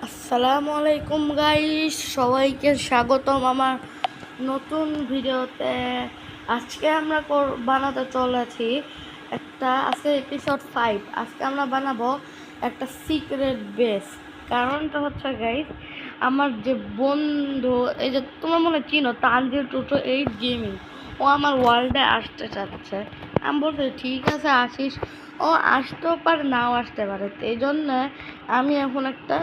আসসালামু আলাইকুম গাইস, সবাইকে স্বাগতম আমার নতুন ভিডিওতে। আজকে আমরা বানাতে চলেছি আজকে এপিসোড 5। আজকে আমরা বানাবো একটা সিক্রেট বেস। কারণটা হচ্ছে গাইস, আমার যে বন্ধু, এই যে তোমরা মনে চিনো তানজিল 228 গেমিং, ও আমার ওয়ার্ল্ডে আসতে চাচ্ছে। আমি বলছি ঠিক আছে আসিস। ও আসতেও পারে, নাও আসতে পারে। এই জন্য আমি এখন একটা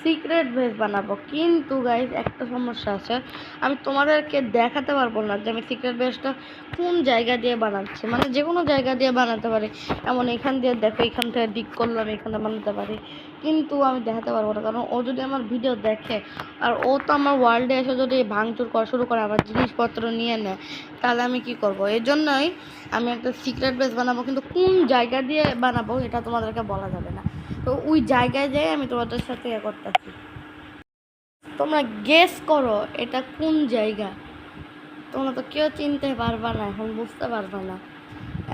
সিক্রেট বেস বানাবো। কিন্তু গাইজ একটা সমস্যা আছে, আমি তোমাদেরকে দেখাতে পারবো না যে আমি সিক্রেট বেসটা কোন জায়গা দিয়ে বানাচ্ছি। মানে যে কোনো জায়গা দিয়ে বানাতে পারি, এমন এখান দিয়ে দেখো, এখান থেকে দিক করলাম, এখানে বানাতে পারি, কিন্তু আমি দেখাতে পারবো না। কারণ ও যদি আমার ভিডিও দেখে আর ও তো আমার ওয়ার্ল্ডে এসে যদি ভাঙচুর করা শুরু করে, আমার জিনিসপত্র নিয়ে নেয়, তাহলে আমি কি করব? এই জন্যই আমি একটা সিক্রেট বেস বানাবো, কিন্তু কোন জায়গা দিয়ে বানাবো এটা তোমাদেরকে বলা যাবে না। তো ওই জায়গায় যাই আমি তোমাদের সাথে করতেছি। তোমরা গেস করো এটা কোন জায়গা। তোমরা তো কেউ চিনতে পারবা না, এখন বুঝতে পারবা না।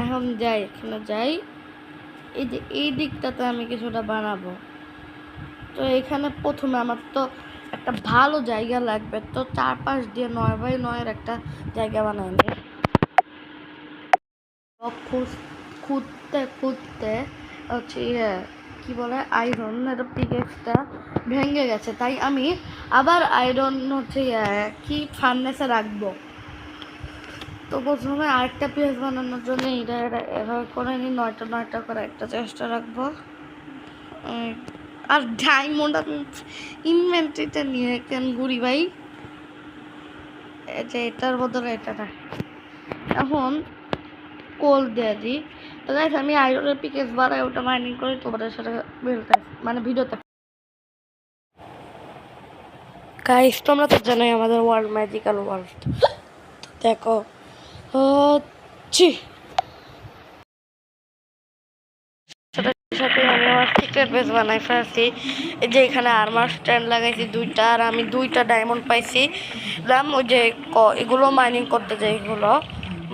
এখন যাই, এখানে যাই। এই যে এই দিকটাতে আমি কিছুটা বানাবো। তো এখানে প্রথমে আমার তো একটা ভালো জায়গা লাগবে। তো চারপাশ দিয়ে 9x9 একটা জায়গা বানাই নি। খুঁজতে খুঁজতে হচ্ছে কি বলে, আয়রন পিকেক্সটা ভেঙে গেছে, তাই আমি আবার আয়রন হচ্ছে কি ফার্নেসে রাখবো। তো প্রথমে আরেকটা পেজ বানানোর জন্য এটা এভাবে করে নিই, 9টা করে একটা চেষ্টা রাখবো। আর ডায়মন্ড আমি ইনভেন্টরিটা নিয়ে কেন ঘুরি ভাই, যে এটার বদলে এটা না। এখন কোল দিয়ে দিই। তো গাইস আমি আয়রনের পিকেস বানাই, ওটা মাইনিং করে তোমাদের সাথে বেরোতে, মানে ভিডিওতে। গাইস তোমরা তো জানোই আমাদের ওয়ার্ল্ড ম্যাজিক্যাল ওয়ার্ল্ড। দেখো হচ্ছে সাথে আমি আমার সিক্রেট বেস বানাই ফেলছি। এই যে এখানে আর্মার স্ট্যান্ড লাগাইছি 2টা, আর আমি 2টা ডায়মন্ড পাইছি। ওই যে এগুলো মাইনিং করতে যাই, এগুলো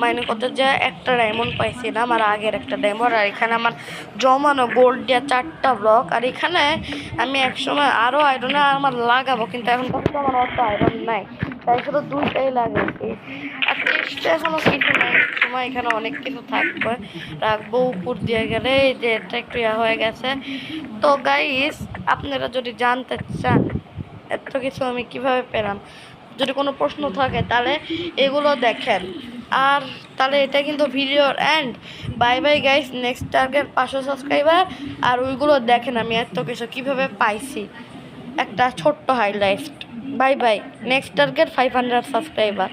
মাইনিং করতে যায় একটা ডায়মন্ড পাইছিলাম, আর আগের একটা ডায়মন্ড। আর এখানে আমার জমানো গোল্ড দিয়ে 4টা ব্লক। আর এখানে আমি একসময় আরও আয়রনে আমার লাগাবো, কিন্তু এখন পর্যন্ত আমার অত আয়রন নাই, তাই শুধু 2টাই লাগাইছি। আর চেষ্টা এখনো কিছু নাই, সময় এখানে অনেক কিছু থাকবে, রাখবো উপর দিয়ে গেলে। এই যে এটা একটু হয়ে গেছে। তো গাইস আপনারা যদি জানতে চান এত কিছু আমি কিভাবে পেলাম, যদি কোনো প্রশ্ন থাকে তাহলে এগুলো দেখেন। আর তাহলে এটা কিন্তু ভিডিওর end. Bye bye guys, next target 500 subscriber. আর ওইগুলো দেখেন আমি এত কিছু কিভাবে পাইছি, একটা ছোট্ট highlight. Bye bye, next target 500 subscriber.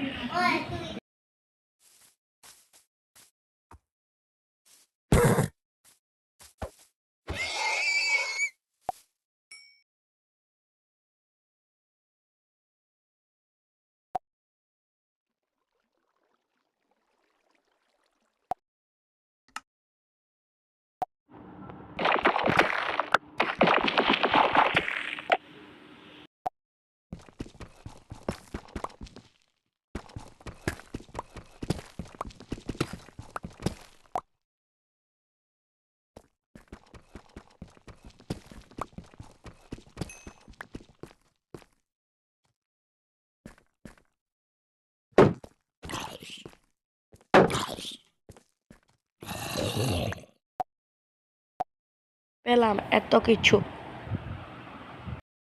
পেলাম এত কিছু।